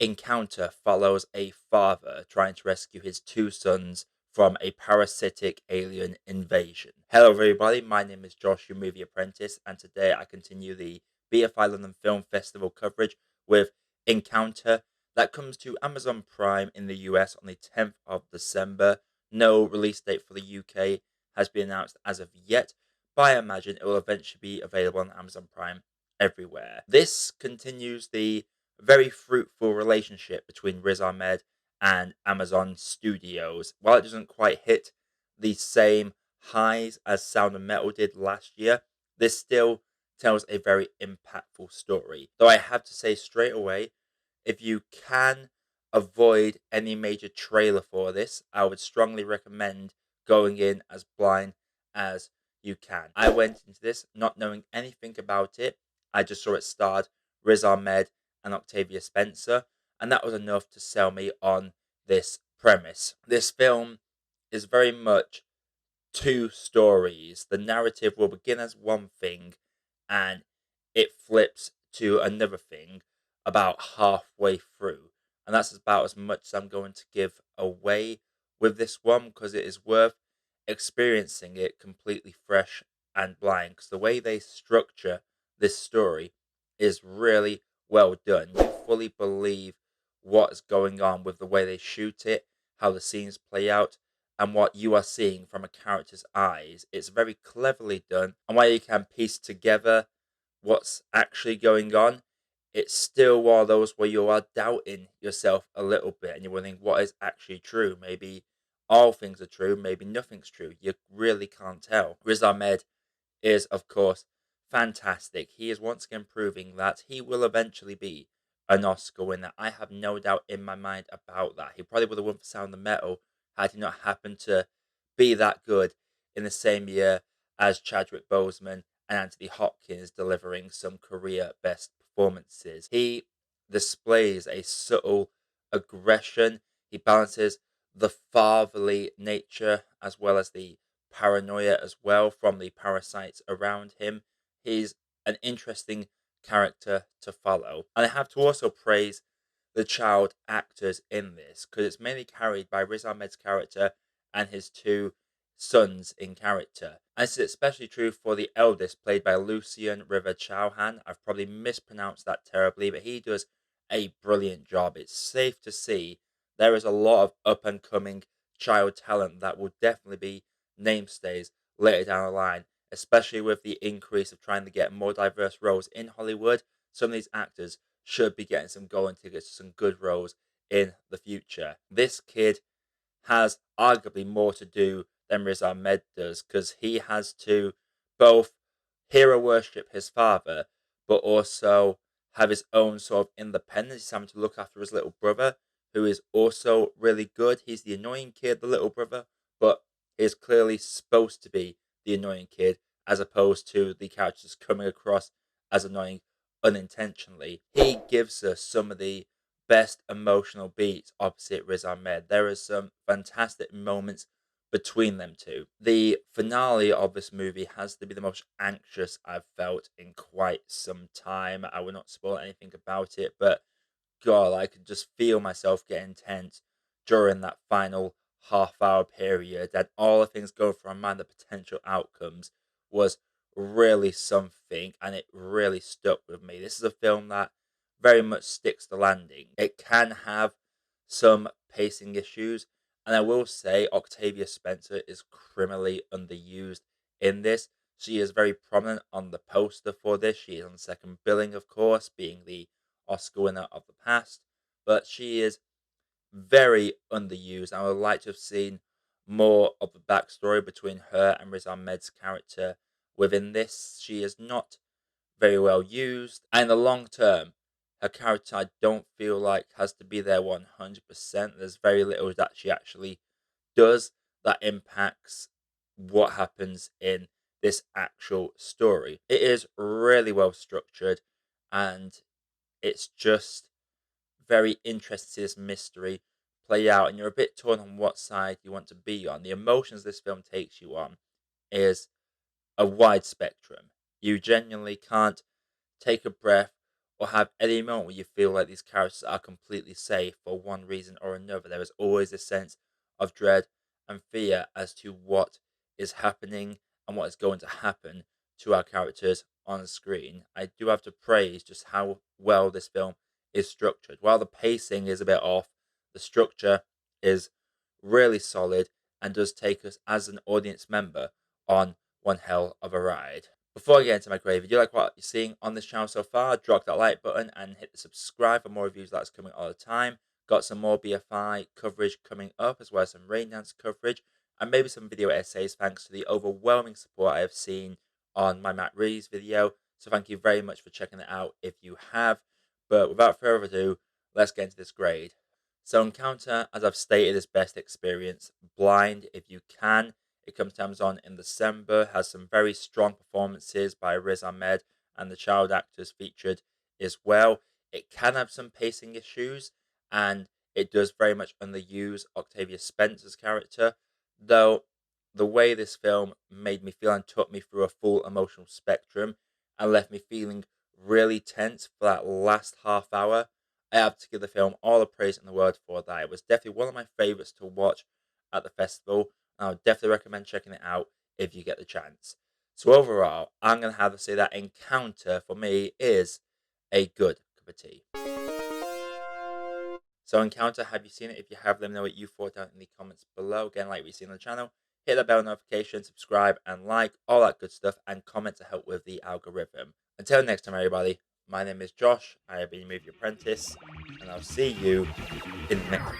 Encounter follows a father trying to rescue his two sons from a parasitic alien invasion. Hello everybody, my name is Josh, your movie apprentice, and today I continue the BFI London Film Festival coverage with Encounter that comes to Amazon Prime in the US on the 10th of December. No release date for the UK has been announced as of yet, but I imagine it will eventually be available on Amazon Prime everywhere. This continues the very fruitful relationship between Riz Ahmed and Amazon Studios. While it doesn't quite hit the same highs as Sound of Metal did last year, this still tells a very impactful story. Though I have to say straight away, if you can avoid any major trailer for this, I would strongly recommend going in as blind as you can. I went into this not knowing anything about it. I just saw it starred Riz Ahmed and Octavia Spencer, and that was enough to sell me on this premise. This film is very much two stories. The narrative will begin as one thing and it flips to another thing about halfway through. And that's about as much as I'm going to give away with this one, because it is worth experiencing it completely fresh and blind. Because the way they structure this story is really well done. You fully believe what is going on with the way they shoot it, how the scenes play out, and what you are seeing from a character's eyes. It's very cleverly done, and while you can piece together what's actually going on, it's still one of those where you are doubting yourself a little bit and you're wondering what is actually true. Maybe all things are true, maybe nothing's true. You really can't tell. Riz Ahmed is, of course, fantastic. He is once again proving that he will eventually be an Oscar winner. I have no doubt in my mind about that. He probably would have won for Sound of Metal had he not happened to be that good in the same year as Chadwick Boseman and Anthony Hopkins delivering some career best performances. He displays a subtle aggression. He balances the fatherly nature as well as the paranoia as well from the parasites around him. He's an interesting character to follow. And I have to also praise the child actors in this, because it's mainly carried by Riz Ahmed's character and his two sons in character. And this is especially true for the eldest, played by Lucian River Chauhan. I've probably mispronounced that terribly, but he does a brilliant job. It's safe to see there is a lot of up and coming child talent that will definitely be namestays later down the line, especially with the increase of trying to get more diverse roles in Hollywood. Some of these actors should be getting some golden tickets to some good roles in the future. This kid has arguably more to do than Riz Ahmed does, because he has to both hero worship his father, but also have his own sort of independence. He's having to look after his little brother, who is also really good. He's the annoying kid, the little brother, but is clearly supposed to be the annoying kid, as opposed to the characters coming across as annoying unintentionally. He gives us some of the best emotional beats opposite Riz Ahmed. There are some fantastic moments between them two. The finale of this movie has to be the most anxious I've felt in quite some time. I will not spoil anything about it, but God, I could just feel myself getting tense during that final half-hour period, and all the things going through my mind, the potential outcomes, was really something, and it really stuck with me. This is a film that very much sticks the landing. It can have some pacing issues, and I will say Octavia Spencer is criminally underused in this. She is very prominent on the poster for this. She is on second billing, of course, being the Oscar winner of the past, but she is very underused. I would like to have seen more of the backstory between her and Riz Ahmed's character within this. She is not very well used, and in the long term, her character I don't feel like has to be there 100%. There's very little that she actually does that impacts what happens in this actual story. It is really well structured, and it's just very interesting to see this mystery play out, and you're a bit torn on what side you want to be on. The emotions this film takes you on is a wide spectrum. You genuinely can't take a breath or have any moment where you feel like these characters are completely safe for one reason or another. There is always a sense of dread and fear as to what is happening and what is going to happen to our characters on screen. I do have to praise just how well this film is structured. While the pacing is a bit off, the structure is really solid and does take us as an audience member on one hell of a ride. Before I get into my grade, if you like what you're seeing on this channel so far, drop that like button and hit the subscribe for more reviews that's coming all the time. Got some more BFI coverage coming up, as well as some rain dance coverage, and maybe some video essays thanks to the overwhelming support I have seen on my Matt Reeves video. So thank you very much for checking it out if you have. But without further ado, let's get into this grade. So Encounter, as I've stated, is best experience blind if you can. It comes to Amazon in December, has some very strong performances by Riz Ahmed and the child actors featured as well. It can have some pacing issues, and it does very much underuse Octavia Spencer's character, though the way this film made me feel and took me through a full emotional spectrum and left me feeling really tense for that last half hour. I have to give the film all the praise in the world for that. It was definitely one of my favourites to watch at the festival. I would definitely recommend checking it out if you get the chance. So overall, I'm going to have to say that Encounter for me is a good cup of tea. So Encounter, have you seen it? If you have, let me know what you thought down in the comments below. Again, like we've seen on the channel, hit the bell notification, subscribe and like, all that good stuff, and comment to help with the algorithm. Until next time, everybody, my name is Josh. I have been Movie Apprentice, and I'll see you in the next